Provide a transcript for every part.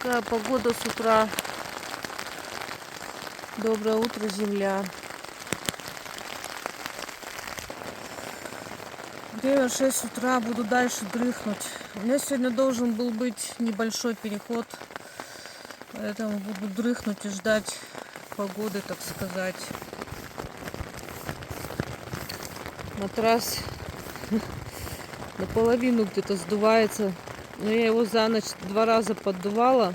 Такая погода с утра. Доброе утро, земля. Время 6 утра, буду дальше дрыхнуть. У меня сегодня должен был быть небольшой переход, поэтому буду дрыхнуть и ждать погоды, так сказать. Матрас наполовину где-то сдувается, но я его за ночь 2 раза поддувала.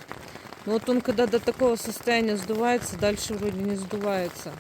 Но вот он когда до такого состояния сдувается, дальше вроде не сдувается.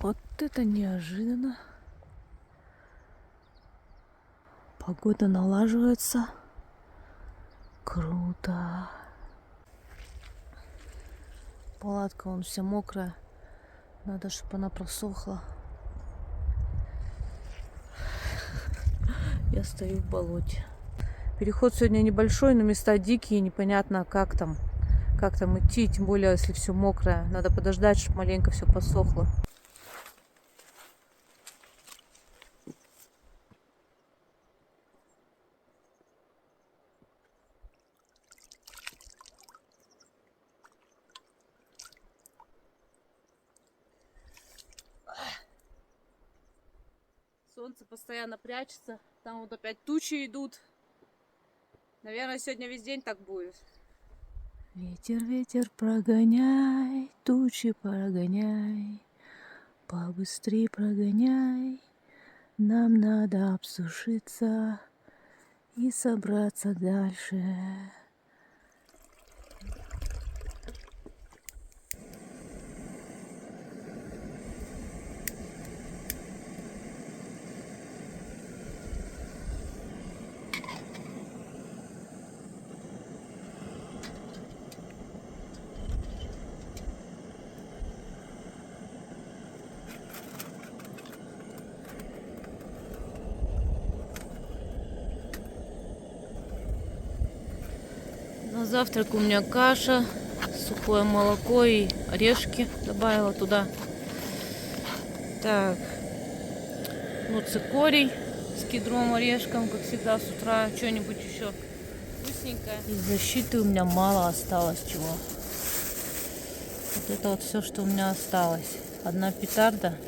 Вот это неожиданно. Погода налаживается. Круто. Палатка вон вся мокрая. Надо, чтобы она просохла. Я стою в болоте. Переход сегодня небольшой, но места дикие. Непонятно, как там идти. Тем более, если все мокрое. Надо подождать, чтобы маленько все посохло. Солнце постоянно прячется. Там вот опять тучи идут. Наверное, сегодня весь день так будет. Ветер, ветер, прогоняй, тучи прогоняй, побыстрей прогоняй. Нам надо обсушиться и собраться дальше. На завтрак у меня каша, сухое молоко и орешки добавила туда. Так, ну цикорий с кедровым орешком, как всегда с утра, что-нибудь еще вкусненькое. Из защиты у меня мало осталось чего. Вот это вот все, что у меня осталось. 1 петарда,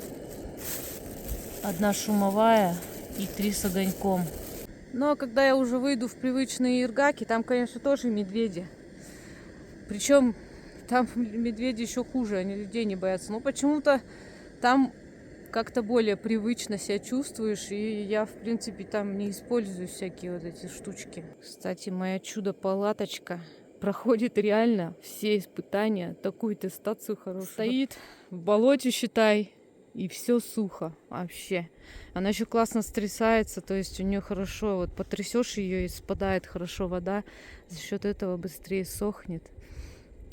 1 шумовая и 3 с огоньком. Но когда я уже выйду в привычные иргаки, там, конечно, тоже медведи. Причем там медведи еще хуже, они людей не боятся. Но почему-то там как-то более привычно себя чувствуешь. И я, в принципе, там не использую всякие вот эти штучки. Кстати, моя чудо-палаточка проходит реально все испытания. Такую аттестацию хорошую. Стоит в болоте, считай. И все сухо вообще. Она еще классно стрясается, то есть у нее хорошо, вот потрясешь ее и спадает хорошо вода, за счет этого быстрее сохнет.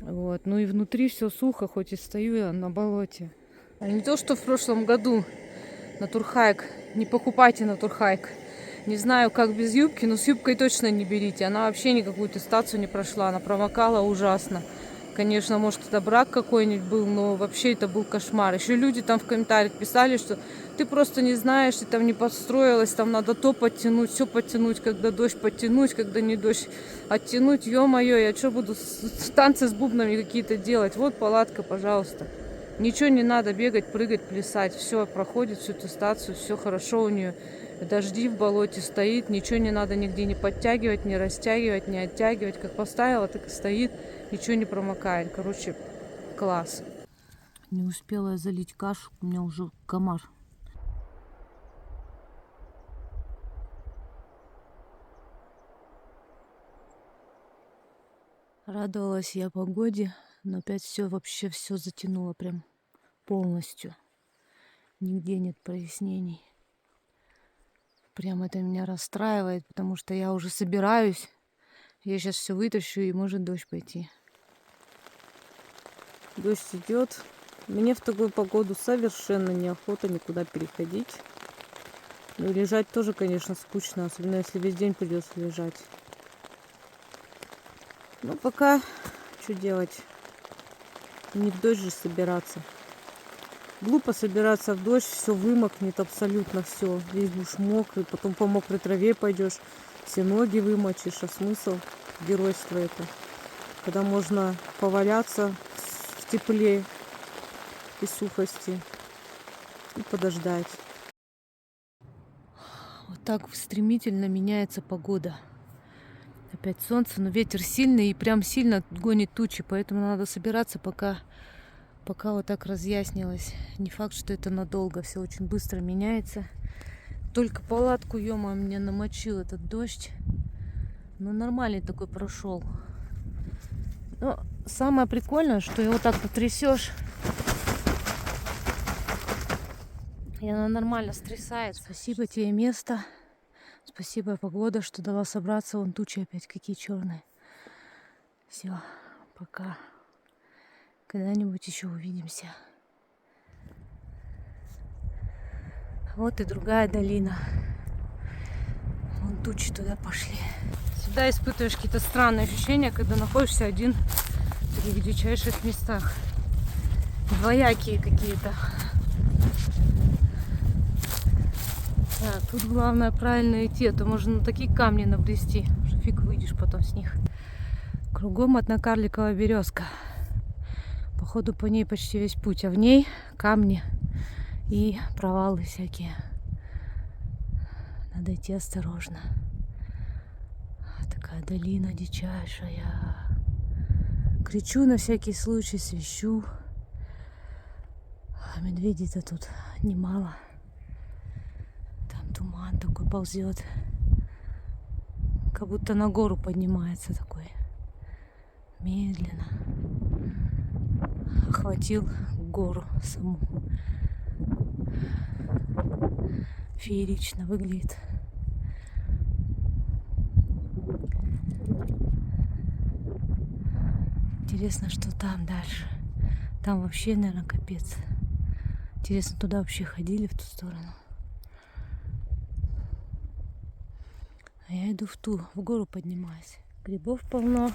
Вот. Ну и внутри все сухо, хоть и стою я на болоте. А не то, что в прошлом году на турхайк. Не покупайте на турхайк. Не знаю, как без юбки, но с юбкой точно не берите. Она вообще никакую аттестацию не прошла, она промокала ужасно. Конечно, может, это брак какой-нибудь был, но вообще это был кошмар. Еще люди там в комментариях писали, что ты просто не знаешь, ты там не подстроилась, там надо то подтянуть, все подтянуть, когда дождь подтянуть, когда не дождь оттянуть. Ё-моё, я что буду танцы с бубнами какие-то делать? Вот палатка, пожалуйста. Ничего не надо бегать, прыгать, плясать. Все проходит, всю аттестацию, все хорошо у нее. Дожди в болоте стоит, ничего не надо нигде не подтягивать, не растягивать, не оттягивать. Как поставила, так и стоит. Ничего не промокает. Короче, класс. Не успела я залить кашу, у меня уже комар. Радовалась я погоде, но опять все вообще все затянуло прям полностью. Нигде нет прояснений. Прям это меня расстраивает, потому что я уже собираюсь. Я сейчас все вытащу, и может дождь пойти. Дождь идет. Мне в такую погоду совершенно неохота никуда переходить. Ну и лежать тоже, конечно, скучно, особенно если весь день придется лежать. Но пока что делать? Не в дождь же собираться. Глупо собираться в дождь, все вымокнет абсолютно все. Весь будешь мокрый, потом по мокрой траве пойдешь, все ноги вымочишь. А смысл геройства это? Когда можно поваляться в тепле и сухости и подождать. Вот так стремительно меняется погода. Опять солнце, но ветер сильный и прям сильно гонит тучи, поэтому надо собираться, пока вот так разъяснилось. Не факт, что это надолго, все очень быстро меняется. Только палатку, ё-моё, меня намочил этот дождь. Ну, нормальный такой прошел. Но самое прикольное, что его так потрясешь, и она нормально стрясает. Спасибо тебе, место. Спасибо, погода, что дала собраться. Вон тучи опять какие черные. Все, пока. Когда-нибудь еще увидимся. Вот и другая долина. Вон тучи туда пошли. Всегда испытываешь какие-то странные ощущения, когда находишься один в таких дичайших местах. Двоякие какие-то. Да, тут главное правильно идти, а то можно на такие камни набрести, что фиг выйдешь потом с них. Кругом одна карликовая березка. Походу по ней почти весь путь, а в ней камни и провалы всякие. Надо идти осторожно. Такая долина дичайшая. Кричу на всякий случай, свищу. А медведей-то тут немало. Там туман такой ползет. Как будто на гору поднимается такой. Медленно. Охватил гору саму. Феерично выглядит. Интересно, что там дальше. Там вообще, наверное, капец. Интересно, туда вообще ходили, в ту сторону. А я иду в гору поднимаюсь. Грибов полно.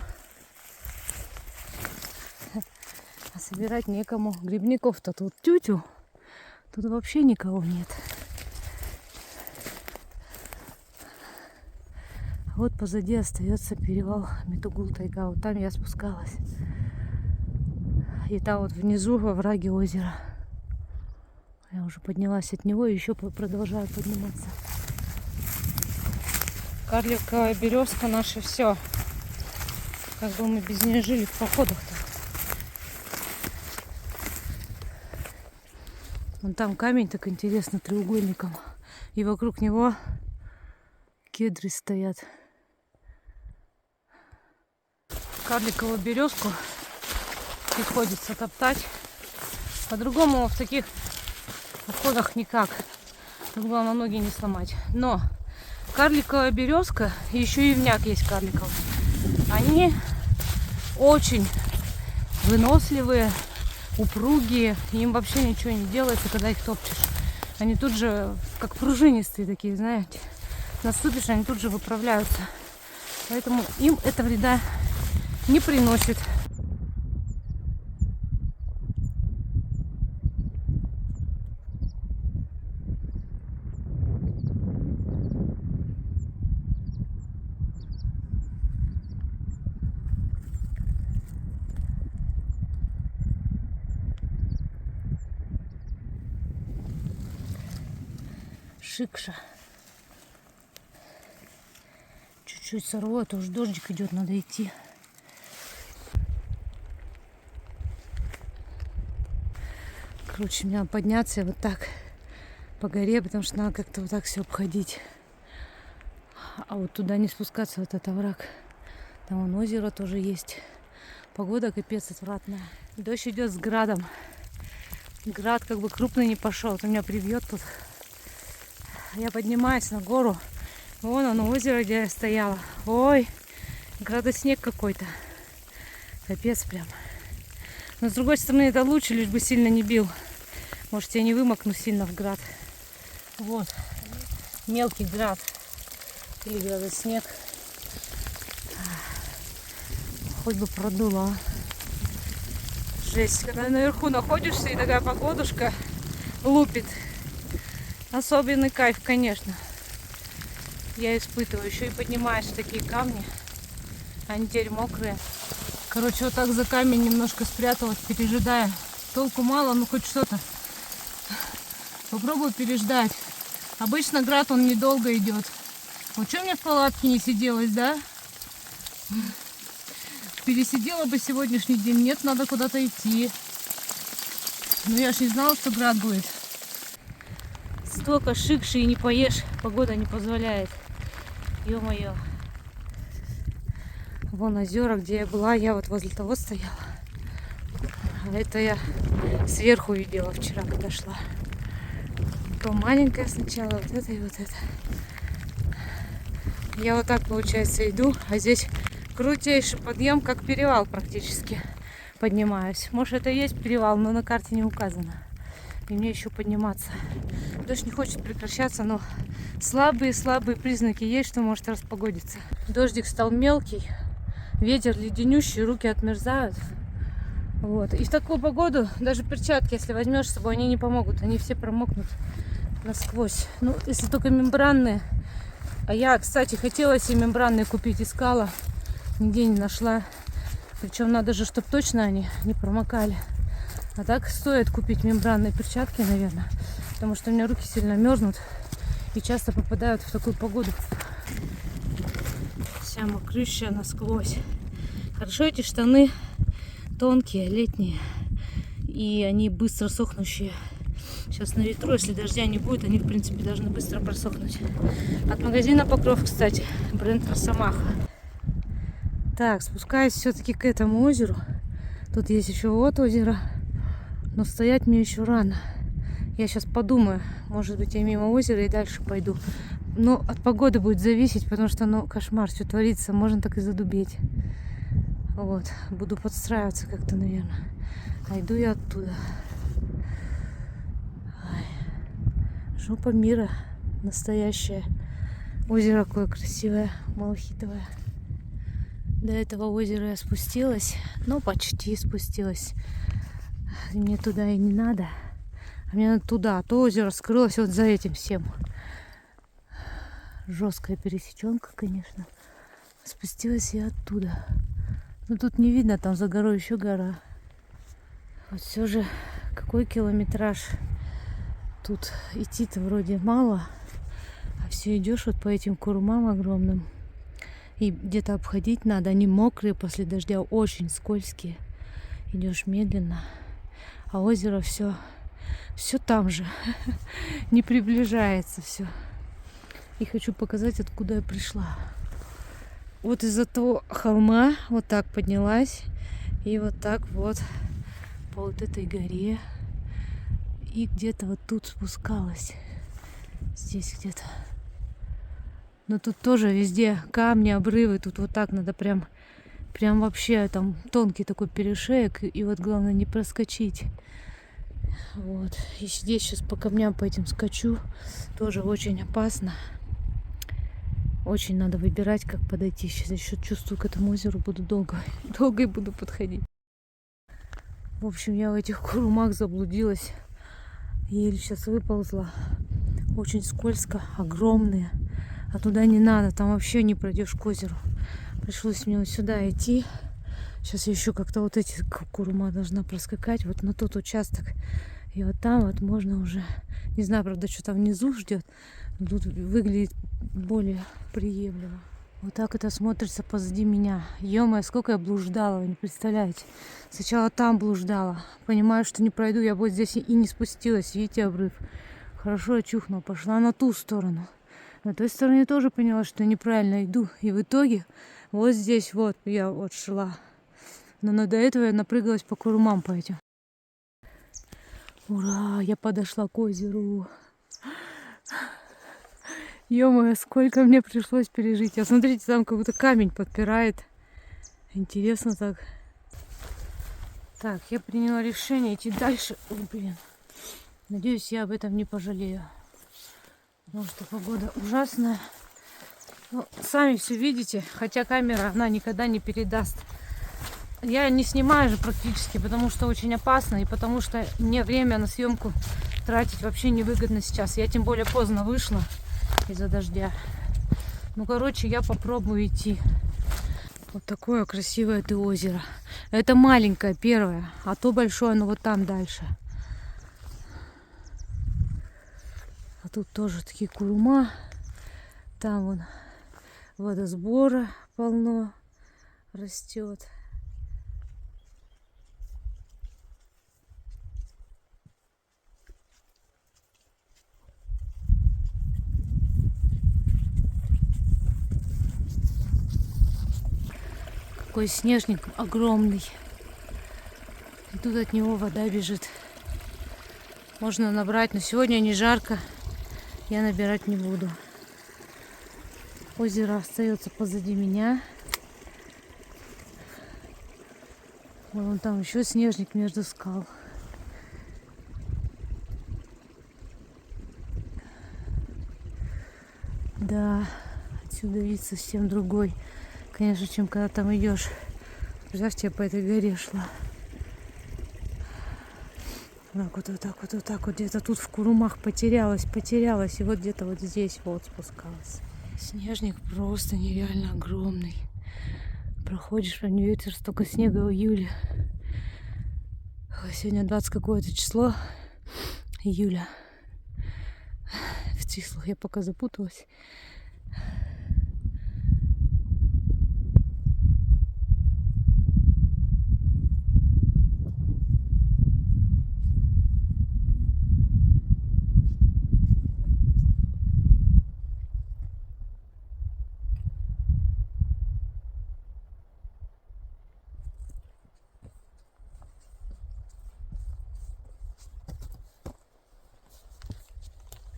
А собирать некому. Грибников-то тут тютю. Тут вообще никого нет. Вот позади остается перевал Метугул-Тайга. Вот там я спускалась. И там вот внизу во враге озера. Я уже поднялась от него и еще продолжаю подниматься. Карликовая березка наше все. Как бы мы без нее жили в походах-то. Вон там камень так интересно треугольником. И вокруг него кедры стоят. Карликовую березку приходится топтать. По-другому в таких походах никак. Тут главное ноги не сломать. Но карликовая березка и еще ивняк есть карликовый. Они очень выносливые, упругие. Им вообще ничего не делается, когда их топчешь. Они тут же, как пружинистые такие, знаете. Наступишь, они тут же выправляются. Поэтому им это вреда не приносит. Шикша. Чуть-чуть сорву, а то уж дождик идет, надо идти. Короче, мне надо подняться вот так по горе, потому что надо как-то вот так все обходить. А вот туда не спускаться, вот это овраг. Там вон озеро тоже есть. Погода капец отвратная. Дождь идет с градом. Град как бы крупный не пошел. Вот у меня прибьет тут. Я поднимаюсь на гору. Вон оно, озеро, где я стояла. Ой, Градоснег какой-то. Капец прям. Но с другой стороны это лучше, лишь бы сильно не бил. Может, я не вымокну сильно в град. Вот. Мелкий град. Или градоснег. Хоть бы продуло. Жесть. Когда наверху находишься и такая погодушка лупит. Особенный кайф, конечно. Я испытываю. Еще и поднимаешь такие камни. Они теперь мокрые. Короче, вот так за камень немножко спряталась, пережидая. Толку мало, ну хоть что-то. Попробую переждать. Обычно град он недолго идет. Вот что мне в палатке не сиделось, да? Пересидела бы сегодняшний день. Нет, надо куда-то идти. Но я ж не знала, что град будет. Столько шикши и не поешь. Погода не позволяет. Ё-моё. Вон озера, где я была. Я вот возле того стояла. А это я сверху видела вчера, когда шла. То маленькое сначала, вот это и вот это. Я вот так, получается, иду. А здесь крутейший подъем, как перевал практически. Поднимаюсь. Может, это и есть перевал, но на карте не указано. И мне еще подниматься. Дождь не хочет прекращаться, но слабые признаки есть, что может распогодиться. Дождик стал мелкий. Ветер леденющий, руки отмерзают. Вот. И в такую погоду даже перчатки, если возьмешь с собой, они не помогут. Они все промокнут насквозь. Ну, если только мембранные. А я, кстати, хотела себе мембранные купить, искала. Нигде не нашла. Причем надо же, чтобы точно они не промокали. А так стоит купить мембранные перчатки, наверное. Потому что у меня руки сильно мерзнут. И часто попадают в такую погоду. Вся мокрющая насквозь. Хорошо, эти штаны тонкие, летние. И они быстро сохнущие. Сейчас на ветру, если дождя не будет, они, в принципе, должны быстро просохнуть. От магазина Покров, кстати. Бренд Росомаха. Так, спускаюсь все-таки к этому озеру. Тут есть еще вот озеро. Но стоять мне еще рано. Я сейчас подумаю. Может быть, я мимо озера и дальше пойду. Но от погоды будет зависеть, потому что, ну, кошмар, что творится. Можно так и задубеть. Вот. Буду подстраиваться как-то, наверное. А иду я оттуда. Ой. Жопа мира. Настоящее. Озеро какое красивое. Малахитовое. До этого озера я спустилась. Ну, почти спустилась. Мне туда и не надо. А мне надо туда. А то озеро скрылось вот за этим всем. Жесткая пересеченка, конечно. Спустилась я оттуда. Но тут не видно, там за горой еще гора. Вот все же, какой километраж. Тут идти-то вроде мало. А все идешь вот по этим курумам огромным. И где-то обходить надо. Они мокрые после дождя, очень скользкие. Идешь медленно. А озеро все там же. Не приближается все. И хочу показать, откуда я пришла. Вот из-за того холма вот так поднялась. И вот так вот по вот этой горе. И где-то вот тут спускалась. Здесь где-то. Но тут тоже везде камни, обрывы. Тут вот так надо прям вообще там тонкий такой перешеек. И вот главное не проскочить. Вот. И здесь сейчас по камням по этим скачу. Тоже очень опасно. Очень надо выбирать, как подойти. Сейчас еще чувствую, к этому озеру буду долго и буду подходить. В общем, я в этих курумах заблудилась. Еле сейчас выползла. Очень скользко, огромные. А туда не надо, там вообще не пройдешь к озеру. Пришлось мне вот сюда идти. Сейчас я еще как-то вот эти курума должна проскакать. Вот на тот участок. И вот там вот можно уже... Не знаю, правда, что там внизу ждет. Тут выглядит более приемлемо. Вот так это смотрится позади меня. Ё-моё, сколько я блуждала, вы не представляете. Сначала там блуждала. Понимаю, что не пройду, я вот здесь и не спустилась. Видите, обрыв. Хорошо я чухнула, пошла на ту сторону. На той стороне тоже поняла, что неправильно иду. И в итоге вот здесь вот я вот шла. Но до этого я напрыгалась по курумам по этим. Ура, я подошла к озеру. Ё-моё, сколько мне пришлось пережить. А смотрите, там как будто камень подпирает. Интересно так. Так, я приняла решение идти дальше. Ой, блин. Надеюсь, я об этом не пожалею. Потому что погода ужасная. Ну, сами все видите, хотя камера, она никогда не передаст. Я не снимаю же практически, потому что очень опасно. И потому что мне время на съемку тратить вообще невыгодно сейчас. Я тем более поздно вышла из-за дождя. Ну, короче, я попробую идти. Вот такое красивое ты озеро. Это маленькое первое, а то большое, но вот там дальше. А тут тоже такие курума. Там вон водосбора полно растет. Какой снежник огромный. И тут от него вода бежит. Можно набрать, но сегодня не жарко. Я набирать не буду. Озеро остается позади меня. Вон там еще снежник между скал. Да, отсюда вид совсем другой, конечно, чем когда там идешь. Представьте, я по этой горе шла. Вот так вот, вот так вот. Где-то тут в курумах потерялась. И вот где-то вот здесь вот спускалась. Снежник просто нереально огромный. Проходишь по нему, ветер, столько снега в июле. Сегодня 20 какое-то число июля. В числах я пока запуталась.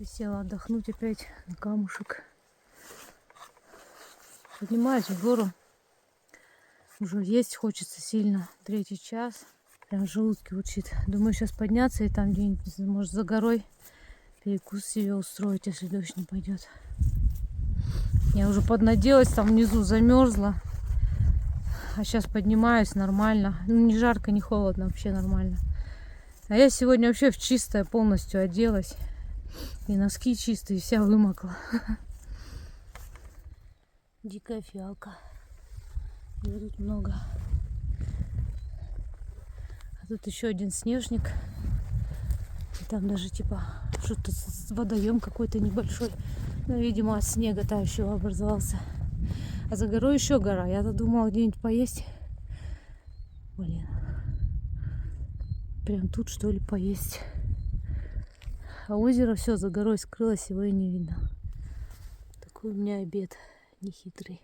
Села отдохнуть опять на камушек. Поднимаюсь в гору. Уже есть хочется сильно. 3-й час. Прям в желудке учит. Думаю, сейчас подняться и там где-нибудь, может, за горой перекус себе устроить, если дождь не пойдет. Я уже поднаделась, там внизу замерзла. А сейчас поднимаюсь нормально. Ну, не жарко, не холодно, вообще нормально. А я сегодня вообще в чистое полностью оделась. И носки чистые, вся вымокла. Дикая фиалка. Ее тут много. А тут еще один снежник. И там даже типа что-то водоем какой-то небольшой. Ну, видимо, от снега тающего образовался. А за горой еще гора. Я-то думала где-нибудь поесть. Блин. Прям тут, что ли, поесть. А озеро все за горой скрылось, его и не видно. Такой у меня обед нехитрый.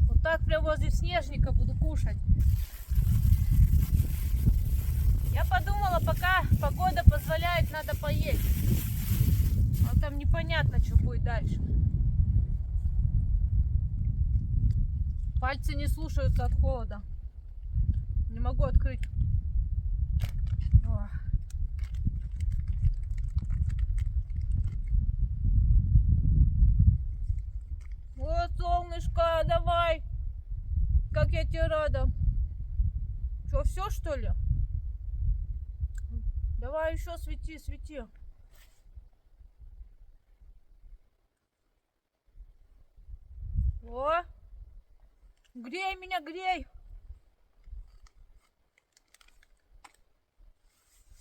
Вот так прям возле снежника буду кушать. Я подумала, пока погода позволяет, надо поесть. А там непонятно, что будет дальше. Пальцы не слушаются от холода. Не могу открыть. О. Вот, солнышко, давай. Как я тебе рада. Что, все, что ли? Давай еще свети, свети. О! Грей меня, грей.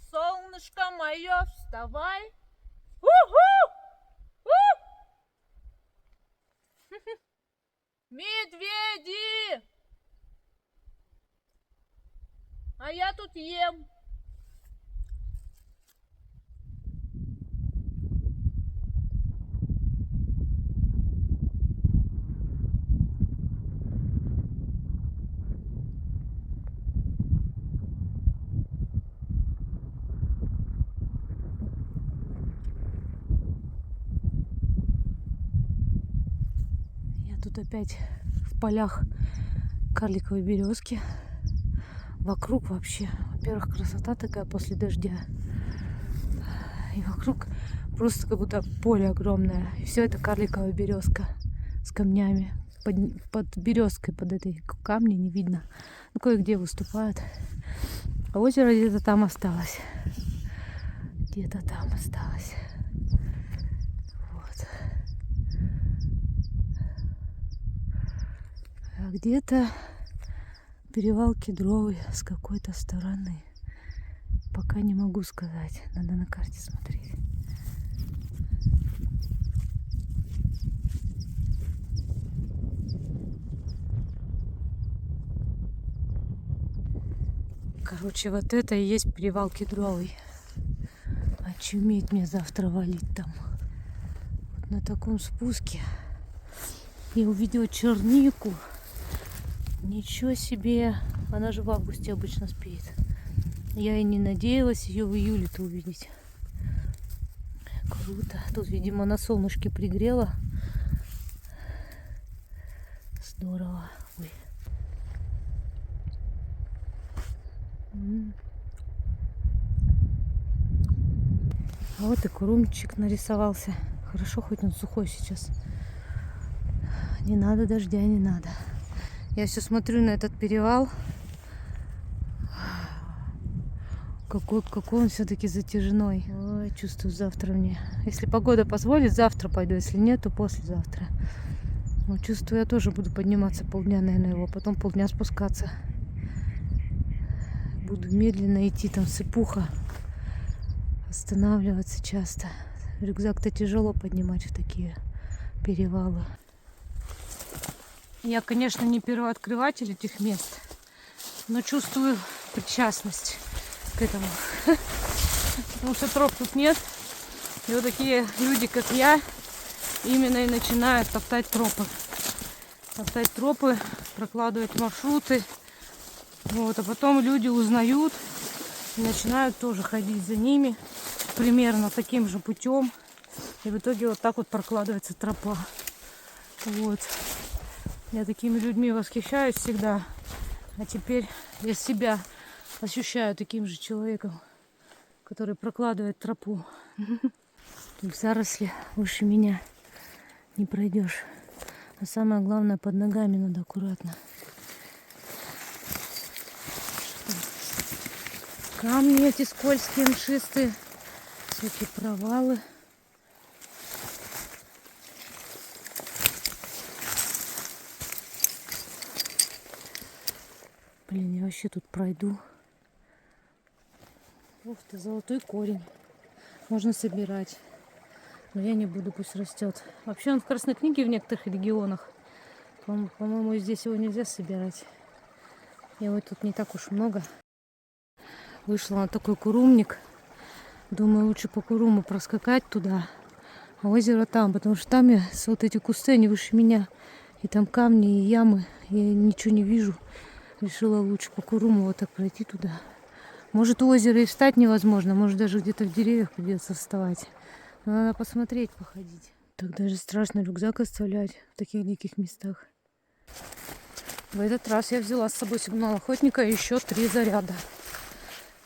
Солнышко мое, вставай. Медведи! А я тут ем. Тут опять в полях карликовые березки. Вокруг вообще, во-первых, красота такая после дождя. И вокруг просто как будто поле огромное. И все это карликовая березка с камнями. Под березкой, под этой камни не видно. Ну, кое-где выступают. А озеро где-то там осталось. Где-то там осталось. Вот. А где-то перевал Кедровый с какой-то стороны. Пока не могу сказать. Надо на карте смотреть. Короче, вот это и есть перевал Кедровый. Очуметь мне завтра валить там. Вот на таком спуске я увидела чернику. Ничего себе. Она же в августе обычно спеет. Я и не надеялась ее в июле-то увидеть. Круто. Тут, видимо, на солнышке пригрело. Здорово. Ой. А вот и курумчик нарисовался. Хорошо, хоть он сухой сейчас. Не надо дождя, не надо. Я все смотрю на этот перевал. Какой он все-таки затяжной. Ой, чувствую, завтра мне. Если погода позволит, завтра пойду. Если нет, то послезавтра. Но чувствую, я тоже буду подниматься полдня, наверное, его. Потом полдня спускаться. Буду медленно идти, там сыпуха. Останавливаться часто. Рюкзак-то тяжело поднимать в такие перевалы. Я, конечно, не первооткрыватель этих мест, но чувствую причастность к этому. Потому что троп тут нет. И вот такие люди, как я, именно и начинают топтать тропы. Топтать тропы, прокладывать маршруты. Вот, а потом люди узнают и начинают тоже ходить за ними примерно таким же путем. И в итоге вот так вот прокладывается тропа. Вот. Я такими людьми восхищаюсь всегда. А теперь я себя ощущаю таким же человеком, который прокладывает тропу. Тут заросли выше меня не пройдешь. А самое главное, под ногами надо аккуратно. Камни эти скользкие, мшистые. Всякие провалы. Блин, я вообще тут пройду. Ух ты, золотой корень. Можно собирать. Но я не буду, пусть растет. Вообще он в Красной книге в некоторых регионах. По-моему, здесь его нельзя собирать. Его тут не так уж много. Вышла на такой курумник. Думаю, лучше по куруму проскакать туда. А озеро там, потому что там вот эти кусты, они выше меня. И там камни, и ямы. Я ничего не вижу. Решила лучше по куруму вот так пройти туда. Может, у озера и встать невозможно. Может, даже где-то в деревьях придется вставать. Но надо посмотреть, походить. Так даже страшно рюкзак оставлять в таких диких местах. В этот раз я взяла с собой сигнал охотника и еще 3 заряда.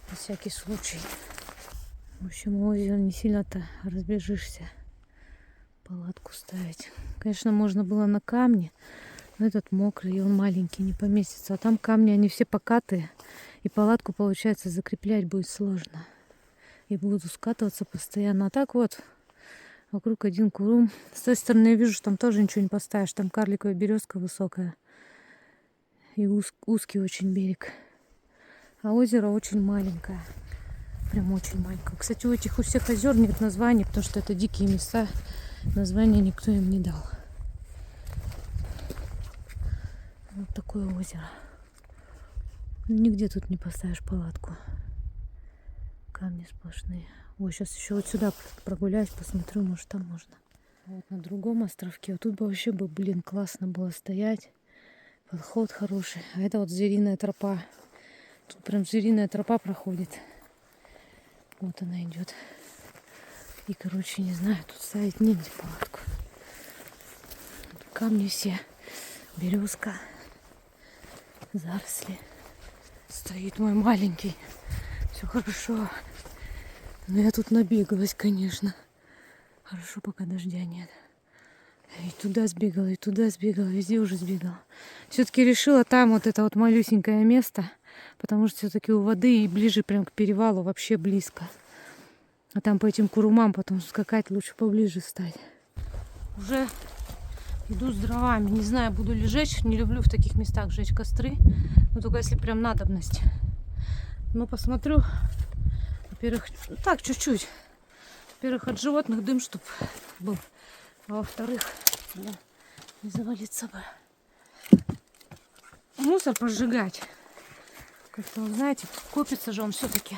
На всякий случай. В общем, у озера не сильно-то разбежишься. Палатку ставить. Конечно, можно было на камне. Но этот мокрый, и он маленький, не поместится. А там камни, они все покатые. И палатку, получается, закреплять будет сложно. И буду скатываться постоянно. А так вот, вокруг один курум. С той стороны я вижу, что там тоже ничего не поставишь. Там карликовая березка высокая. И узкий очень берег. А озеро очень маленькое. Прям очень маленькое. Кстати, у всех озер нет названий, потому что это дикие места. Названия никто им не дал. Вот такое озеро. Нигде тут не поставишь палатку. Камни сплошные. Ой, сейчас еще вот сюда прогуляюсь, посмотрю, может там можно. Вот на другом островке. Вот тут бы вообще, блин, классно было стоять. Подход хороший. А это вот звериная тропа. Тут прям звериная тропа проходит. Вот она идет. И, короче, не знаю, тут ставить негде палатку. Тут камни все. Березка. Заросли. Стоит мой маленький. Все хорошо. Но я тут набегалась, конечно. Хорошо, пока дождя нет. И туда сбегала, и туда сбегала, везде уже сбегала. Все-таки решила там вот это вот малюсенькое место, потому что все-таки у воды и ближе прям к перевалу, вообще близко. А там по этим курумам потом скакать лучше поближе стать. Уже иду с дровами. Не знаю, буду ли жечь. Не люблю в таких местах жечь костры. Но только если прям надобность. Но посмотрю. Во-первых, так чуть-чуть. Во-первых, от животных дым, чтоб был. А во-вторых, не завалиться бы. Мусор пожигать. Как-то, знаете, копится же он все-таки.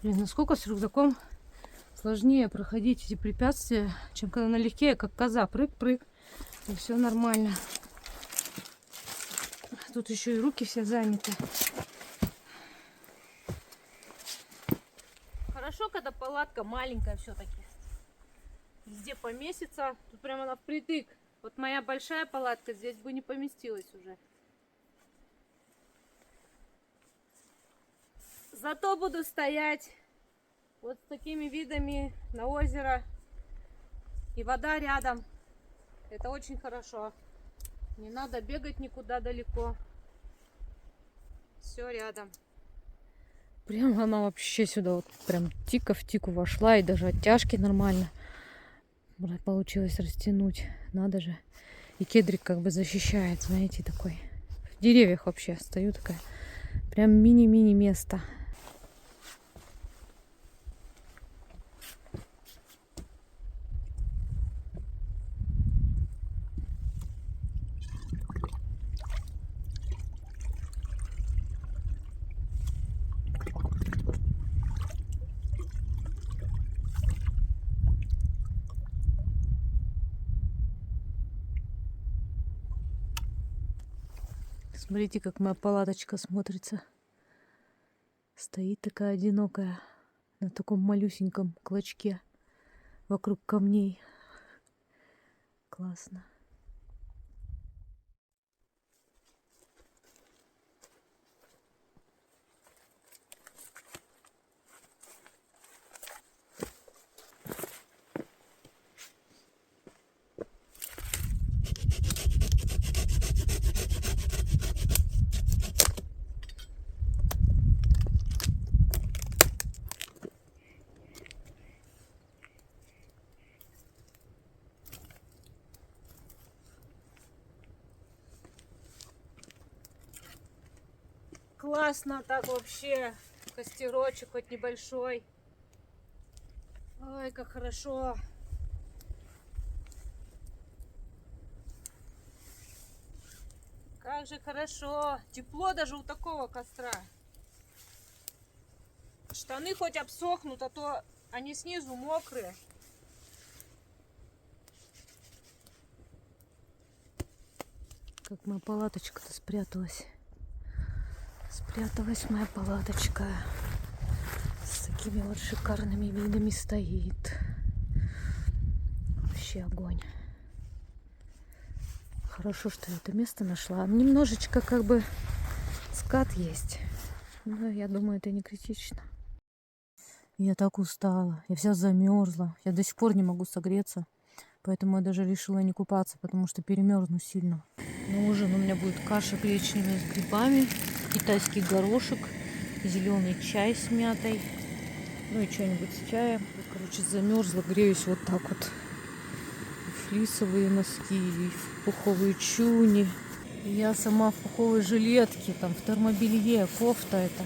Блин, насколько с рюкзаком сложнее проходить эти препятствия, чем когда налегке, как коза. Прыг-прыг. И все нормально. Тут еще и руки все заняты. Хорошо, когда палатка маленькая все-таки. Везде поместится. Тут прямо она впритык. Вот моя большая палатка здесь бы не поместилась уже. Зато буду стоять вот с такими видами на озеро. И вода рядом. Это очень хорошо. Не надо бегать никуда далеко. Все рядом. Прям она вообще сюда вот прям тика в тику вошла. И даже оттяжки нормально получилось растянуть. Надо же. И кедрик как бы защищает, знаете, такой. В деревьях вообще стою такая. Прям мини-мини место. Смотрите, как моя палаточка смотрится. Стоит такая одинокая на таком малюсеньком клочке вокруг камней. Классно. Классно так вообще. Костерочек хоть небольшой. Ой, как хорошо. Как же хорошо. Тепло даже у такого костра. Штаны хоть обсохнут, а то они снизу мокрые. Как моя палаточка-то спряталась. Спряталась моя палаточка. С такими вот шикарными видами стоит. Вообще огонь. Хорошо, что я это место нашла. Немножечко как бы скат есть. Но я думаю, это не критично. Я так устала. Я вся замерзла. Я до сих пор не могу согреться. Поэтому я даже решила не купаться, потому что перемерзну сильно. На ужин у меня будет каша гречневая с грибами, китайский горошек, зеленый чай с мятой. Ну и что-нибудь с чаем. Короче, замерзла, греюсь вот так вот. И флисовые носки, и пуховые чуни. И я сама в пуховой жилетке, там в термобелье, кофта это.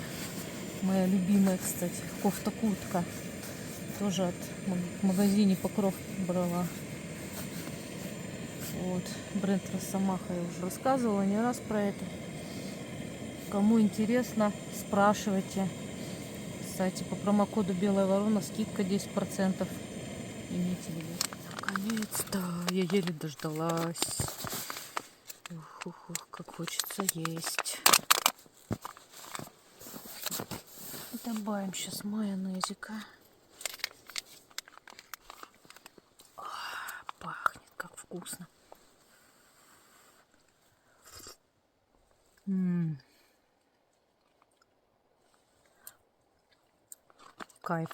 Моя любимая, кстати, кофта-куртка. Тоже в магазине Покров брала. Вот, бренд Росомаха, я уже рассказывала не раз про это. Кому интересно, спрашивайте. Кстати, по промокоду Белая Ворона скидка 10%. Имейте в виду. Наконец-то я еле дождалась. Ух, как хочется есть. Добавим сейчас майонезика. Пахнет. Кайф.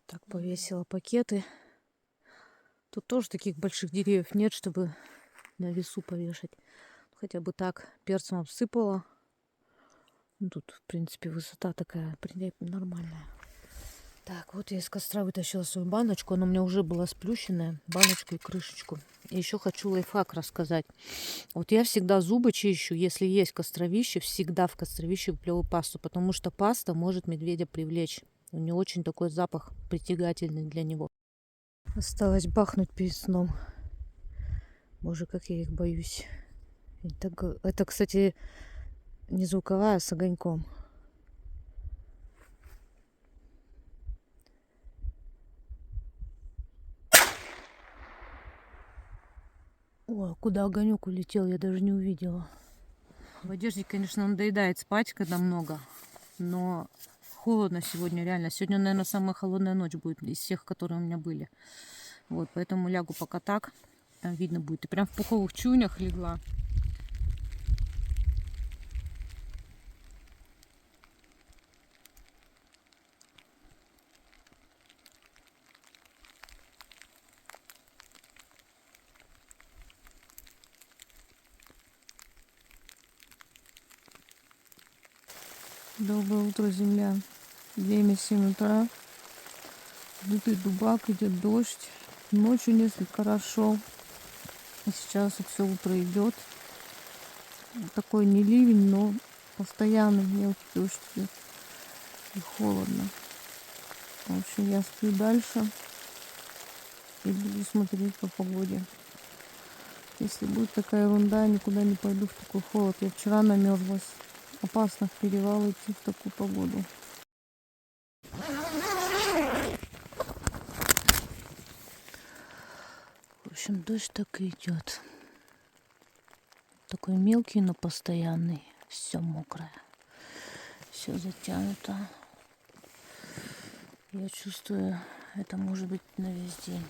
Так, повесила пакеты. Тут тоже таких больших деревьев нет, чтобы на весу повешать. Хотя бы так перцем обсыпала. Ну, тут, в принципе, высота такая нормальная. Так, вот я из костра вытащила свою баночку. Она у меня уже была сплющенная. Баночку и крышечку. И еще хочу лайфхак рассказать. Вот я всегда зубы чищу, если есть костровище, всегда в костровище выплевываю пасту. Потому что паста может медведя привлечь. У нее очень такой запах притягательный для него. Осталось бахнуть перед сном. Боже, как я их боюсь. Это, кстати, не звуковая, а с огоньком. О, куда огонек улетел, я даже не увидела. В одежде, конечно, надоедает спать, когда много. Но холодно сегодня, реально. Сегодня, наверное, самая холодная ночь будет из всех, которые у меня были. Вот, поэтому лягу пока так. Там видно будет. И прям в пуховых чунях легла. Доброе утро, земля. Время 7 утра. Лютый дубак, идет дождь. Ночью несколько раз шел. И сейчас вот все утро идет. Такой не ливень, но постоянный мелкий дождь идет. И холодно. В общем, я сплю дальше. И буду смотреть по погоде. Если будет такая ерунда, никуда не пойду в такой холод. Я вчера намерзлась. Опасно в перевал идти в такую погоду. В общем, дождь так и идет. Такой мелкий, но постоянный. Все мокрое. Все затянуто. Я чувствую, это может быть на весь день.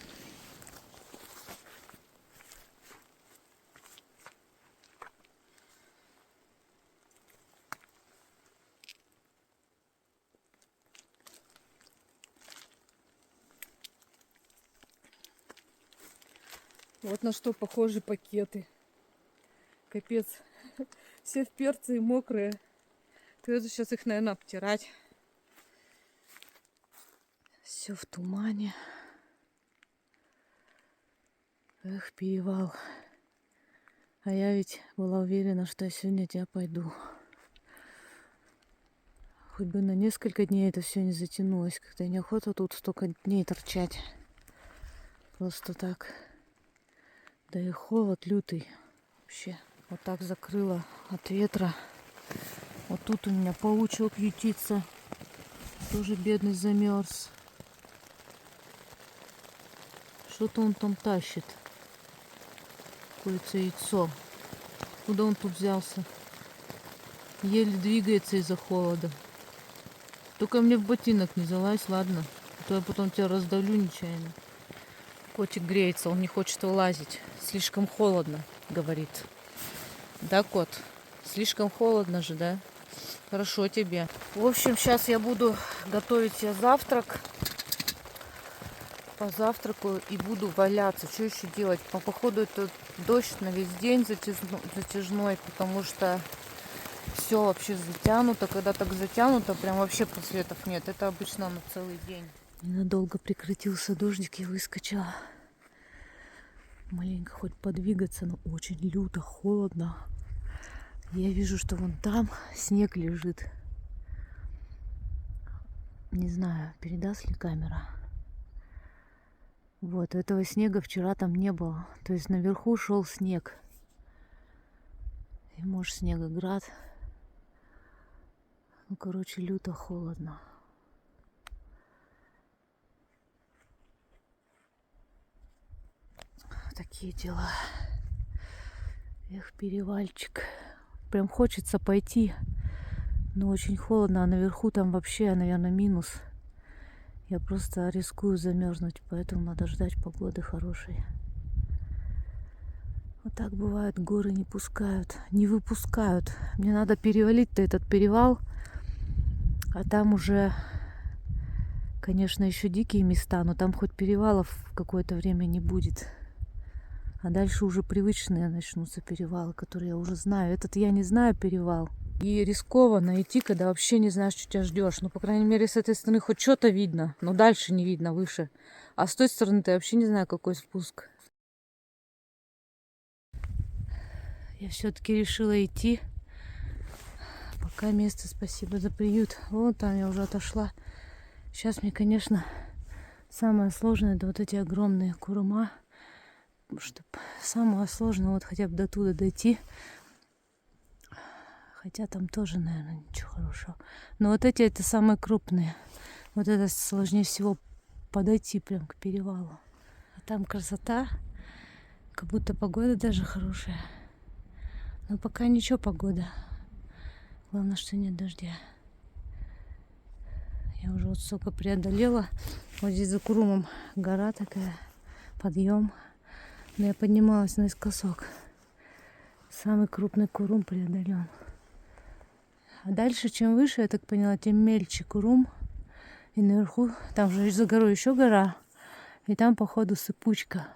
Вот на что похожи пакеты. Капец. Все в перце и мокрые. Придется сейчас их, наверное, обтирать. Все в тумане. Эх, перевал. А я ведь была уверена, что я сегодня тебя пойду. Хоть бы на несколько дней это все не затянулось. Как-то неохота тут столько дней торчать. Просто так. Да и холод лютый. Вообще. Вот так закрыла от ветра. Вот тут у меня паучок ютится. Тоже бедный замерз. Что-то он там тащит. Какое-то яйцо. Куда он тут взялся? Еле двигается из-за холода. Только мне в ботинок не залазь, ладно? А то я потом тебя раздавлю нечаянно. Котик греется, он не хочет вылазить. Слишком холодно, говорит. Да, кот? Слишком холодно же, да? Хорошо тебе. В общем, сейчас я буду готовить себе завтрак. Позавтракаю и буду валяться. Что еще делать? Походу, это дождь на весь день затяжной, потому что все вообще затянуто. Когда так затянуто, прям вообще просветов нет. Это обычно на целый день. Ненадолго прекратился дождик, я выскочила. Маленько хоть подвигаться, но очень люто, холодно. Я вижу, что вон там снег лежит. Не знаю, передаст ли камера. Вот, этого снега вчера там не было. То есть наверху шел снег. И может снегоград. Ну, короче, люто холодно. Такие дела. Эх, перевальчик. Прям хочется пойти. Но очень холодно. А наверху там вообще, наверное, минус. Я просто рискую замерзнуть, поэтому надо ждать погоды хорошей. Вот так бывает, горы не пускают, не выпускают. Мне надо перевалить-то этот перевал, а там уже, конечно, еще дикие места, но там хоть перевалов какое-то время не будет. А дальше уже привычные начнутся перевалы, которые я уже знаю. Этот я не знаю перевал. И рискованно идти, когда вообще не знаешь, что тебя ждешь. Ну, по крайней мере, с этой стороны хоть что-то видно, но дальше не видно, выше. А с той стороны ты вообще не знаю, какой спуск. Я все-таки решила идти. Пока место, спасибо за приют. Вот там я уже отошла. Сейчас мне, конечно, самое сложное — это вот эти огромные курума. Чтобы самое сложное вот хотя бы до туда дойти. Хотя там тоже, наверное, ничего хорошего. Но вот эти это самые крупные. Вот это сложнее всего подойти прям к перевалу. А там красота. Как будто погода даже хорошая. Но пока ничего погода. Главное, что нет дождя. Я уже вот столько преодолела. Вот здесь за Курумом гора такая. Подъем. Но я поднималась наискосок. Самый крупный Курум преодолен. А дальше, чем выше, я так поняла, тем мельче Курум. И наверху, там же за горой еще гора. И там, походу, сыпучка.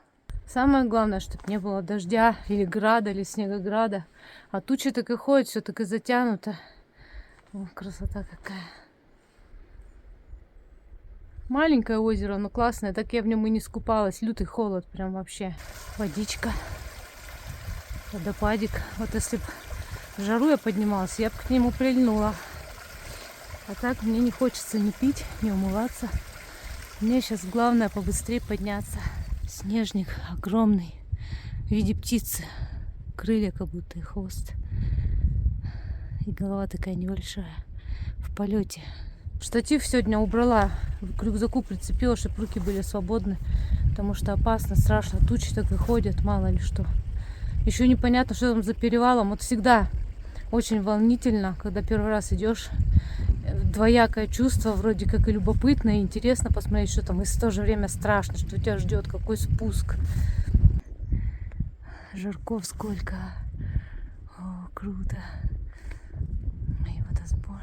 Самое главное, чтобы не было дождя или града, или снегограда. А тучи так и ходят, все так и затянуто. О, красота какая. Маленькое озеро, но классное. Так я в нем и не скупалась. Лютый холод прям вообще. Водичка. Водопадик. Вот если бы в жару я поднималась, я бы к нему прильнула. А так мне не хочется ни пить, ни умываться. Мне сейчас главное побыстрее подняться. Снежник огромный, в виде птицы. Крылья как будто и хвост. И голова такая небольшая. В полете. Штатив сегодня убрала. К рюкзаку прицепила, чтобы руки были свободны. Потому что опасно, страшно. Тучи так и ходят, мало ли что. Еще непонятно, что там за перевалом. Вот всегда очень волнительно, когда первый раз идешь. Двоякое чувство, вроде как и любопытно, и интересно посмотреть, что там, и в то же время страшно, что тебя ждет, какой спуск. Жарков сколько. О, круто. И водосбор.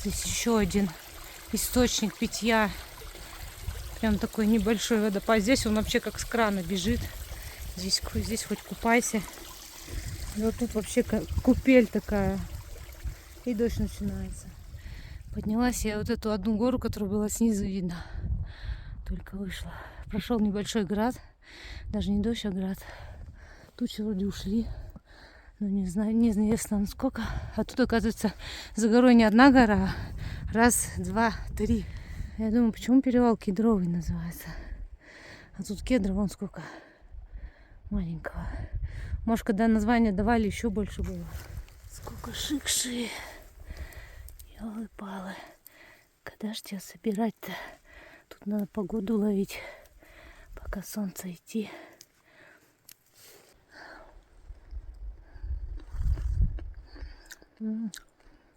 Здесь еще один источник питья. Прям такой небольшой водопад. Здесь он вообще как с крана бежит. Здесь хоть купайся. И вот тут вообще купель такая. И дождь начинается. Поднялась я вот эту одну гору, которая была снизу видно. Только вышла. Прошел небольшой град. Даже не дождь, а град. Тучи вроде ушли. Но не знаю, неизвестно сколько. А тут, оказывается, за горой не одна гора. Раз, два, три. Я думаю, почему перевал Кедровый называется. А тут кедра вон сколько маленького. Может, когда название давали, еще больше было. Сколько шикши. Ёлы-палы. Когда ж тебя собирать-то? Тут надо погоду ловить, пока солнце идти.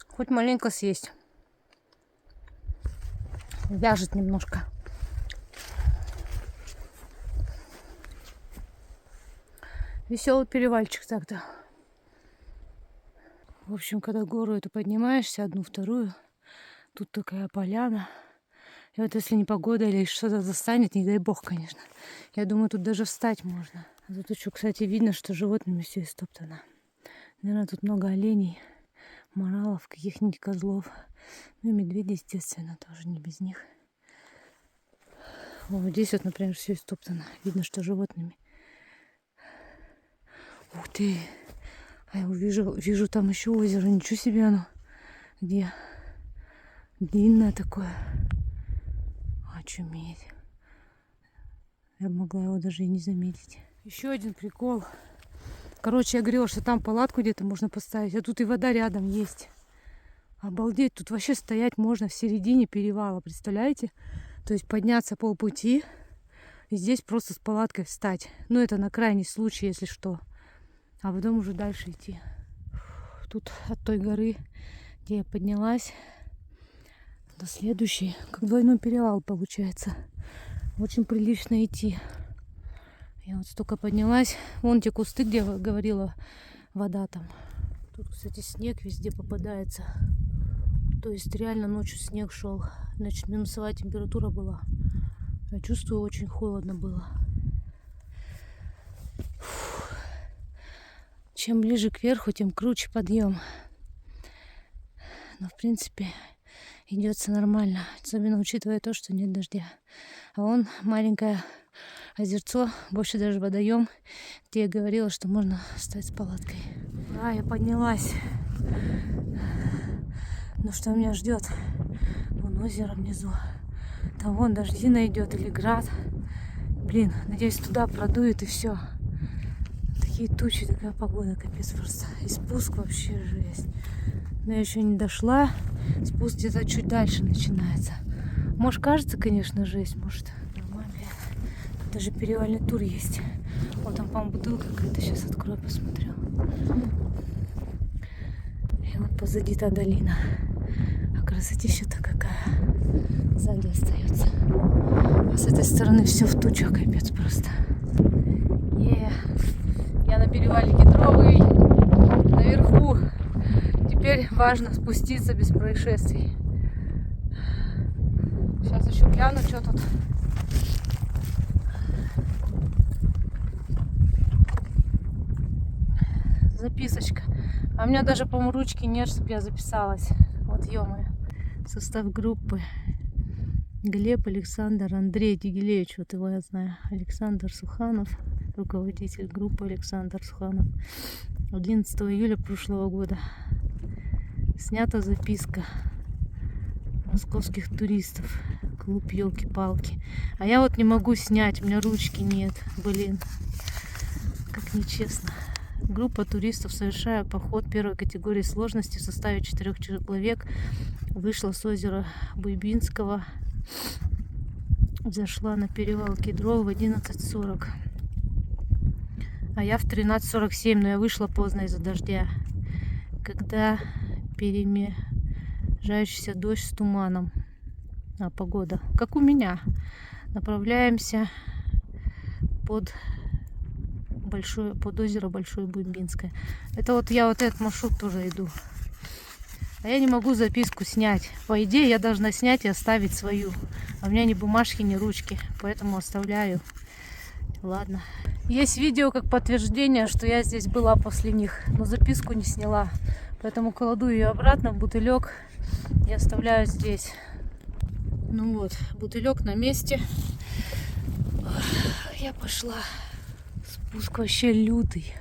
Хоть маленько съесть. Вяжет немножко. Веселый перевальчик так-то. В общем, когда гору эту поднимаешься, одну, вторую, тут такая поляна. И вот если не погода или что-то застанет, не дай бог, конечно. Я думаю, тут даже встать можно. А тут еще, кстати, видно, что животными все истоптано. Наверное, тут много оленей, моралов, каких-нибудь козлов. Ну и медведи, естественно, тоже не без них. Вот здесь вот, например, все истоптано. Видно, что животными. Ух ты! А я вижу там еще озеро. Ничего себе оно. Где? Длинное такое. Очуметь. Я могла его даже и не заметить. Еще один прикол. Короче, я говорила, что там палатку где-то можно поставить. А тут и вода рядом есть. Обалдеть, тут вообще стоять можно в середине перевала, представляете? То есть подняться полпути и здесь просто с палаткой встать. Ну, это на крайний случай, если что. А потом уже дальше идти. Тут от той горы, где я поднялась, до следующей, как двойной перевал получается. Очень прилично идти. Я вот столько поднялась. Вон те кусты, где я говорила, вода там. Тут, кстати, снег везде попадается. То есть реально ночью снег шел. Значит, минусовая температура была. Я чувствую, очень холодно было. Фух. Чем ближе к верху, тем круче подъем. Но в принципе идется нормально. Особенно учитывая то, что нет дождя. А вон маленькое озерцо, больше даже водоем, где я говорила, что можно встать с палаткой. А, я поднялась. Ну что меня ждет? Вон озеро внизу. Там вон дождина идет или град. Блин, надеюсь, туда продует и все. Такие тучи, такая погода, капец просто. И спуск вообще жесть. Но я еще не дошла. Спуск где-то чуть дальше начинается. Может, кажется, конечно, жесть. Может, нормально. Тут даже перевальный тур есть. Вот там, по-моему, бутылка какая-то. Сейчас открою, посмотрю. И вот позади та долина. А красотища-то какая. Сзади остается. А с этой стороны все в тучах, капец просто. Я на перевале Кедровый. Наверху. Теперь важно спуститься без происшествий. Сейчас еще гляну, что тут. Записочка. А у меня даже, по-моему, ручки нет, чтобы я записалась. Вот, ё-моё. Состав группы. Глеб, Александр, Андрей Дигилевич. Вот его я знаю. Александр Суханов. Руководитель группы Александр Суханов. 11 июля прошлого года. Снята записка московских туристов. Клуб «Елки-палки». А я вот не могу снять, у меня ручки нет. Блин, как нечестно. Группа туристов, совершая поход первой категории сложности в составе 4 человек, вышла с озера Буйбинского, зашла на перевал Кедровый в 11:40. А я в 13:47, но я вышла поздно из-за дождя. Когда перемежающийся дождь с туманом. Погода. Как у меня. Направляемся под озеро Большое Буйбинское. Это вот я вот этот маршрут тоже иду. А я не могу записку снять. По идее, я должна снять и оставить свою. А у меня ни бумажки, ни ручки. Поэтому оставляю. Ладно. Есть видео как подтверждение, что я здесь была после них. Но записку не сняла. Поэтому кладу ее обратно в бутылек и оставляю здесь. Ну вот, бутылек на месте. Я пошла. Спуск вообще лютый.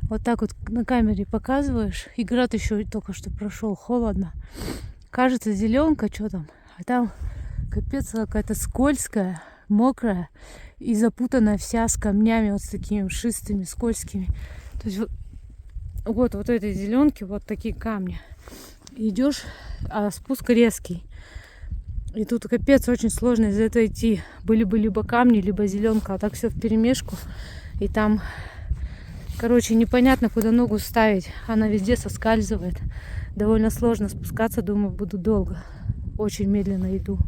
Вот так вот на камере показываешь. И град еще только что прошел. Холодно. Кажется, зеленка, что там. А там капец какая-то скользкая, мокрая и запутанная вся с камнями вот с такими мшистыми, скользкими. То есть вот этой зеленки вот такие камни. Идешь, а спуск резкий. И тут капец очень сложно из этого идти. Были бы либо камни, либо зеленка. А так все вперемешку. И там, короче, непонятно, куда ногу ставить. Она везде соскальзывает. Довольно сложно спускаться. Думаю, буду долго. Очень медленно иду.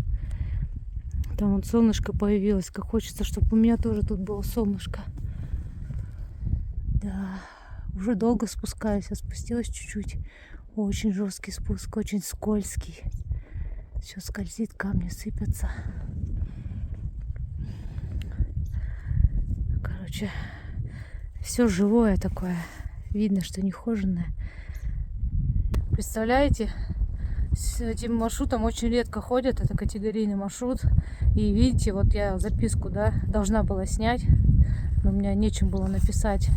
Там вот солнышко появилось. Как хочется, чтобы у меня тоже тут было солнышко. Да, уже долго спускаюсь. Я спустилась чуть-чуть. Очень жесткий спуск, очень скользкий. Все скользит, камни сыпятся. Короче, все живое такое. Видно, что нехоженное. Представляете, с этим маршрутом очень редко ходят. Это категорийный маршрут. И видите, вот я записку, да, должна была снять. Но у меня нечем было написать.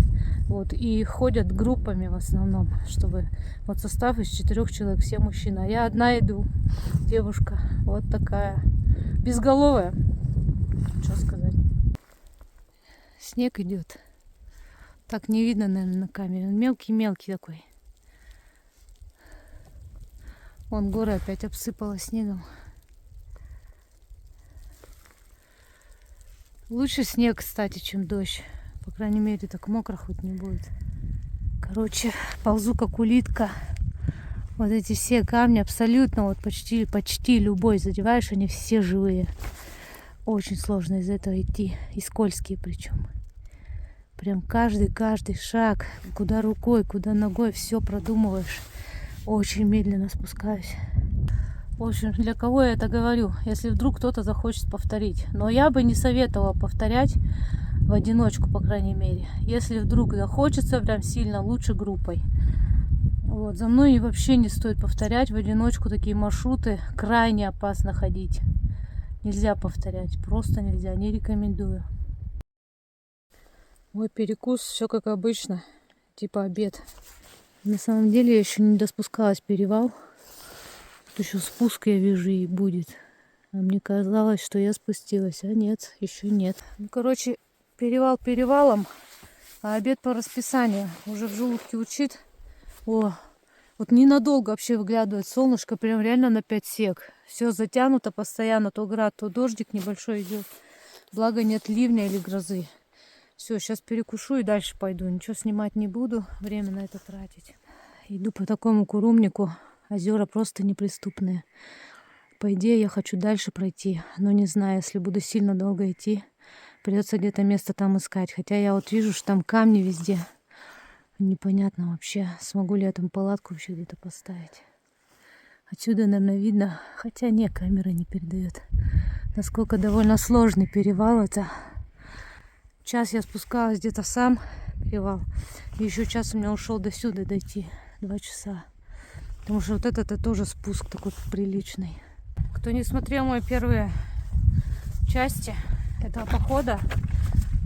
Вот. И ходят группами в основном, чтобы вот состав из 4 человек, все мужчины. А я одна иду, девушка, вот такая, безголовая. Что сказать? Снег идет. Так не видно, наверное, на камере. Он мелкий-мелкий такой. Вон горы опять обсыпала снегом. Лучше снег, кстати, чем дождь. По крайней мере, так мокро хоть не будет. Короче, ползу как улитка. Вот эти все камни абсолютно, вот почти любой задеваешь, они все живые. Очень сложно из этого идти. И скользкие причем. Прям каждый шаг, куда рукой, куда ногой, все продумываешь. Очень медленно спускаюсь. В общем, для кого я это говорю? Если вдруг кто-то захочет повторить. Но я бы не советовала повторять в одиночку, по крайней мере. Если вдруг захочется прям сильно, лучше группой. Вот. За мной вообще не стоит повторять в одиночку такие маршруты. Крайне опасно ходить. Нельзя повторять. Просто нельзя. Не рекомендую. Мой перекус, все как обычно. Типа обед. На самом деле я еще не доспускалась перевал. Тут еще спуск, я вижу, и будет. А мне казалось, что я спустилась. А нет, еще нет. Ну, короче, перевал перевалом, а обед по расписанию. Уже в желудке учит. О, вот ненадолго вообще выглядывает солнышко. Прям реально на 5 сек. Все затянуто постоянно. То град, то дождик небольшой идет. Благо нет ливня или грозы. Все, сейчас перекушу и дальше пойду. Ничего снимать не буду. Время на это тратить. Иду по такому курумнику. Озера просто неприступные. По идее, я хочу дальше пройти. Но не знаю, если буду сильно долго идти, придется где-то место там искать. Хотя я вот вижу, что там камни везде. Непонятно вообще, смогу ли я там палатку вообще где-то поставить. Отсюда, наверное, видно. Хотя нет, камера не передает. Насколько довольно сложный перевал это. Час я спускалась где-то сам перевал. И еще час у меня ушел до сюда дойти. 2 часа. Потому что вот это тоже спуск такой приличный. Кто не смотрел мои первые части этого похода,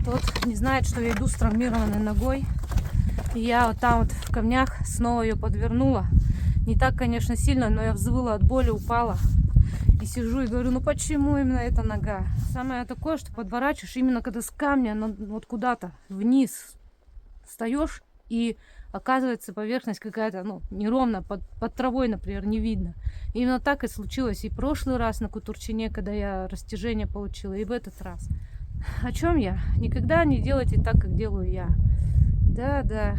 тот не знает, что я иду с травмированной ногой. И я вот там вот в камнях снова ее подвернула. Не так, конечно, сильно, но я взвыла от боли, упала. И сижу и говорю, ну почему именно эта нога? Самое такое, что подворачиваешь именно когда с камня вот куда-то вниз встаешь, и оказывается поверхность какая-то, ну, неровно, под травой, например, не видно. И именно так и случилось и в прошлый раз на Кутурчине, когда я растяжение получила, и в этот раз. О чем я? Никогда не делайте так, как делаю я. Да,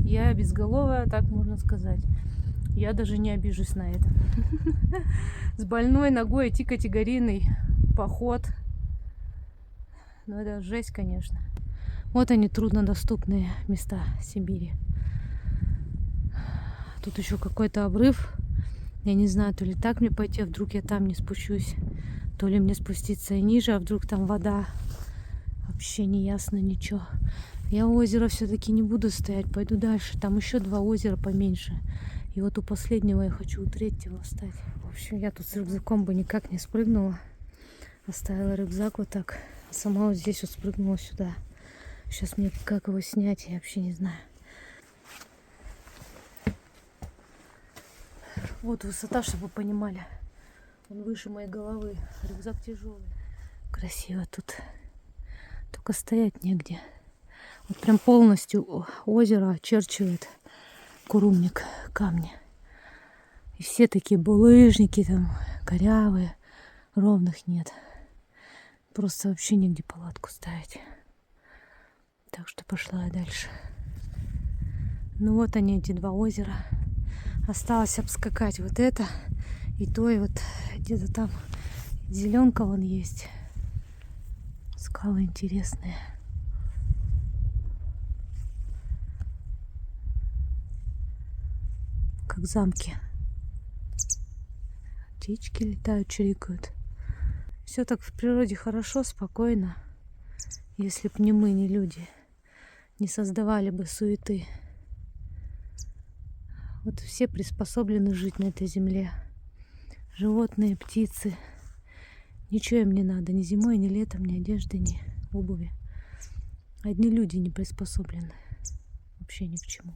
я безголовая, так можно сказать. Я даже не обижусь на это. С больной ногой идти категорийный поход. Ну, это жесть, конечно. Вот они, труднодоступные места Сибири. Тут еще какой-то обрыв. Я не знаю, то ли так мне пойти, а вдруг я там не спущусь. То ли мне спуститься и ниже, а вдруг там вода. Вообще не ясно ничего. Я у озера все-таки не буду стоять, пойду дальше. Там еще 2 озера поменьше. И вот у последнего я хочу у 3-го встать. В общем, я тут с рюкзаком бы никак не спрыгнула. Оставила рюкзак вот так. А сама вот здесь вот спрыгнула сюда. Сейчас мне как его снять, я вообще не знаю. Вот высота, чтобы вы понимали. Он выше моей головы. Рюкзак тяжелый. Красиво тут. Только стоять негде. Вот прям полностью озеро очерчивает курумник, камни. И все такие булыжники там, корявые. Ровных нет. Просто вообще негде палатку ставить. Так что пошла я дальше. Ну вот они, эти 2 озера. Осталось обскакать вот это и то, и вот где-то там зеленка вон есть. Скалы интересные. Как замки. Птички летают, чирикают. Все так в природе хорошо, спокойно. Если б не мы, не люди, не создавали бы суеты. Вот все приспособлены жить на этой земле. Животные, птицы. Ничего им не надо, ни зимой, ни летом, ни одежды, ни обуви. Одни люди не приспособлены. Вообще ни к чему.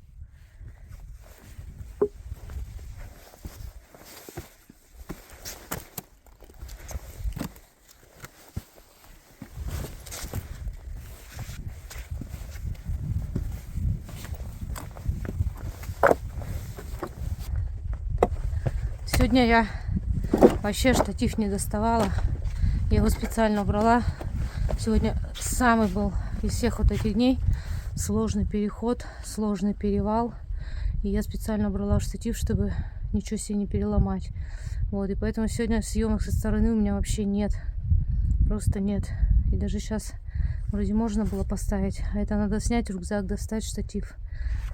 Сегодня я вообще штатив не доставала. Я его специально убрала. Сегодня самый был из всех вот этих дней сложный переход, сложный перевал. И я специально убрала штатив, чтобы ничего себе не переломать. Вот, и поэтому сегодня съемок со стороны у меня вообще нет. Просто нет. И даже сейчас вроде можно было поставить. А это надо снять рюкзак, достать штатив.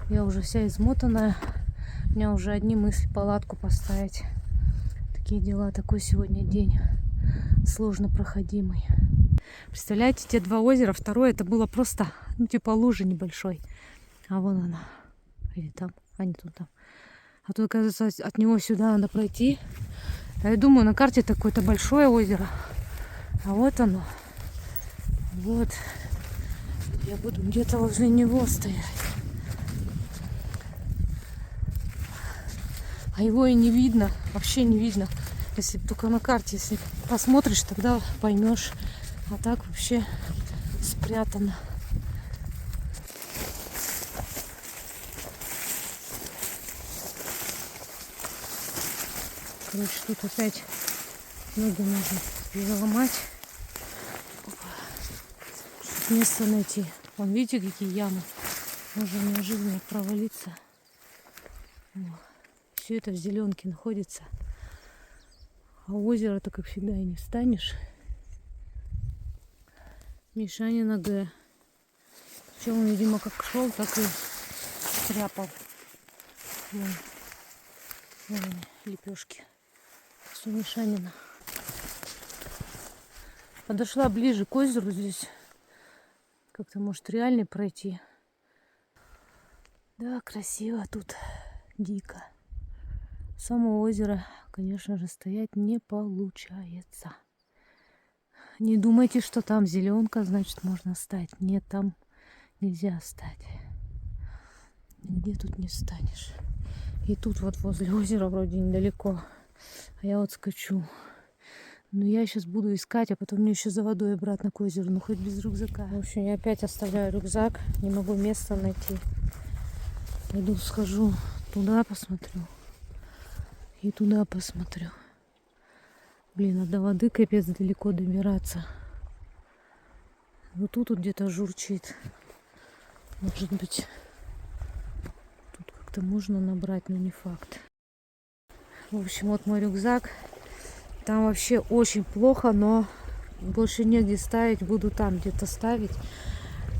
Я уже вся измотанная. У меня уже одни мысли палатку поставить. Такие дела, такой сегодня день. Сложно проходимый. Представляете, те два озера, второе это было просто, ну типа лужа небольшой. А вон она. Или там, а не тут там. А тут, оказывается, от него сюда надо пройти. А я думаю, на карте это какое-то большое озеро. А вот оно. Вот. Я буду где-то возле него стоять. А его и не видно. Вообще не видно. Если только на карте, если посмотришь, тогда поймешь. А так вообще спрятано. Короче, тут опять ноги можно переломать. Чтобы место найти. Вон, видите, какие ямы. Можно неожиданно провалиться. Все это в зеленке находится. А у озера-то, как всегда, и не встанешь. Мишанина Г. Причем он, видимо, как шел, так и стряпал. Вон они, лепешки. Все Мишанина. Подошла ближе к озеру здесь. Как-то, может, реально пройти. Да, красиво тут. Дико. Само озеро, конечно же, стоять не получается. Не думайте, что там зеленка, значит, можно встать. Нет, там нельзя встать. Нигде тут не встанешь. И тут вот возле озера вроде недалеко. А я вот скачу. Но я сейчас буду искать, а потом мне еще за водой обратно к озеру. Ну, хоть без рюкзака. В общем, я опять оставляю рюкзак. Не могу места найти. Пойду схожу туда, посмотрю. И туда посмотрю. Блин, а до воды капец далеко добираться. Вот тут вот где-то журчит. Может быть, тут как-то можно набрать, но не факт. В общем, вот мой рюкзак. Там вообще очень плохо, но больше негде ставить. Буду там где-то ставить.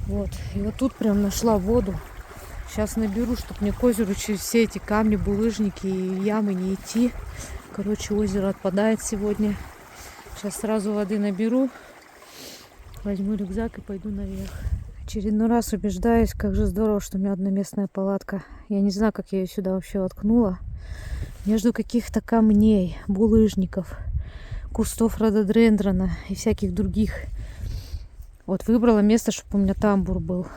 Вот. И вот тут прям нашла воду. Сейчас наберу, чтобы мне к озеру через все эти камни, булыжники и ямы не идти. Короче, озеро отпадает сегодня. Сейчас сразу воды наберу. Возьму рюкзак и пойду наверх. Очередной раз убеждаюсь, как же здорово, что у меня одноместная палатка. Я не знаю, как я ее сюда вообще воткнула. Между каких-то камней, булыжников, кустов рододендрона и всяких других. Вот выбрала место, чтобы у меня тамбур был.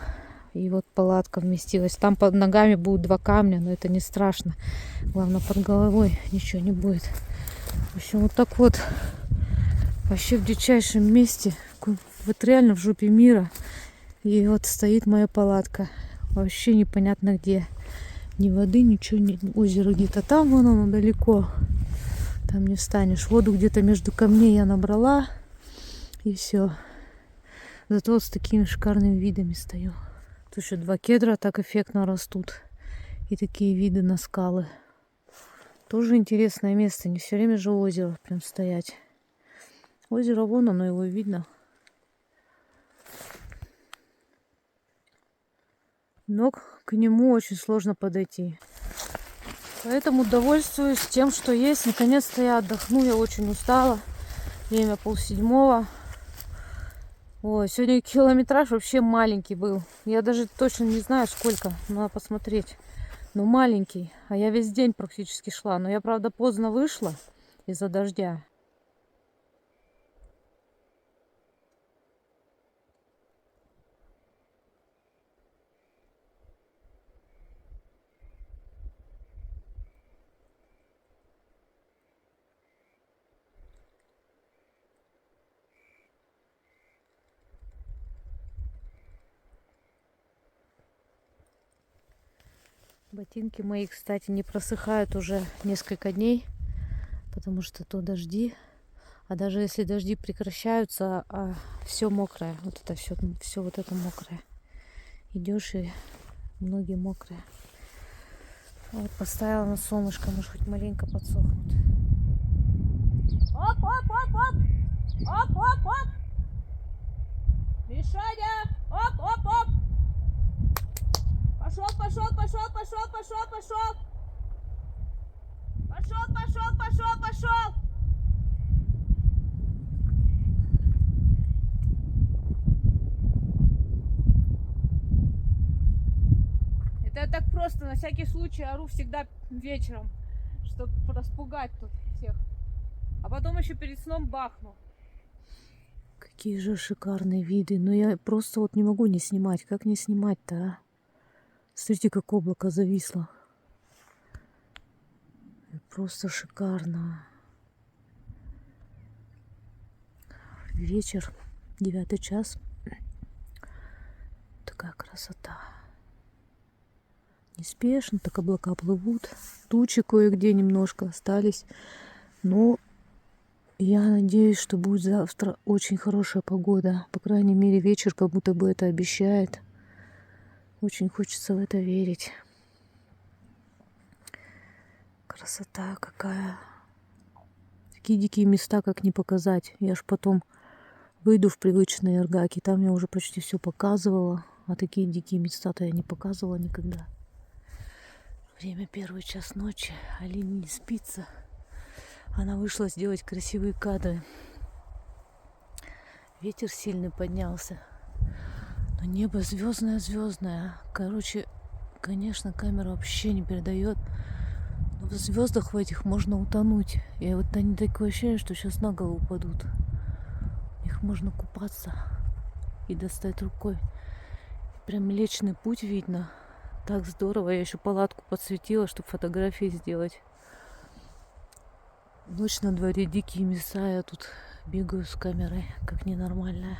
И вот палатка вместилась. Там под ногами будут два камня, но это не страшно. Главное, под головой ничего не будет. В общем, вот так вот. Вообще в дичайшем месте. Вот реально в жопе мира. И вот стоит моя палатка. Вообще непонятно где. Ни воды, ничего нет. Озеро где-то там, вон оно далеко. Там не встанешь. Воду где-то между камней я набрала. И все. Зато вот с такими шикарными видами стою. Тут еще два кедра так эффектно растут. И такие виды на скалы. Тоже интересное место. Не все время же озеро прям стоять. Озеро вон оно, его видно. Но к нему очень сложно подойти. Поэтому довольствуюсь тем, что есть. Наконец-то я отдохну. Я очень устала. Время 6:30. Ой, сегодня километраж вообще маленький был. Я даже точно не знаю, сколько. Надо посмотреть. Но маленький. А я весь день практически шла. Но я, правда, поздно вышла из-за дождя. Ботинки мои, кстати, не просыхают уже несколько дней. потому что то дожди, а даже если дожди прекращаются, все мокрое, вот это все вот это мокрое. Идешь и ноги мокрые. Вот поставила на солнышко, может хоть маленько подсохнут. Оп, оп, оп, оп! Оп, оп, оп! Мишаня! Оп, оп, оп! Пошел, пошел, пошел, пошел, пошел, пошел! Пошел, пошел, пошел, пошел! Это я так просто, на всякий случай ору всегда вечером, чтобы распугать тут всех. А потом еще перед сном бахну. Какие же шикарные виды. Но я просто вот не могу не снимать. Как не снимать-то, а? Смотрите, как облако зависло. Просто шикарно. Вечер, 9 час. Такая красота. Неспешно, так облака плывут. Тучи кое-где немножко остались. Но я надеюсь, что будет завтра очень хорошая погода. По крайней мере, вечер как будто бы это обещает. Очень хочется в это верить. Красота какая. Такие дикие места, как не показать. Я ж потом выйду в привычные Аргаки. Там я уже почти все показывала. А такие дикие места-то я не показывала никогда. Время 1 час ночи. Алине не спится. Она вышла сделать красивые кадры. Ветер сильный поднялся. Но небо звездное. Короче, конечно, камера вообще не передает. Но в звездах в этих можно утонуть. И вот они такое ощущение, что сейчас на голову упадут. В них можно купаться и достать рукой. Прям Млечный Путь видно. Так здорово. Я еще палатку подсветила, чтобы фотографии сделать. Ночь на дворе, дикие места. Я тут бегаю с камерой, как ненормальная.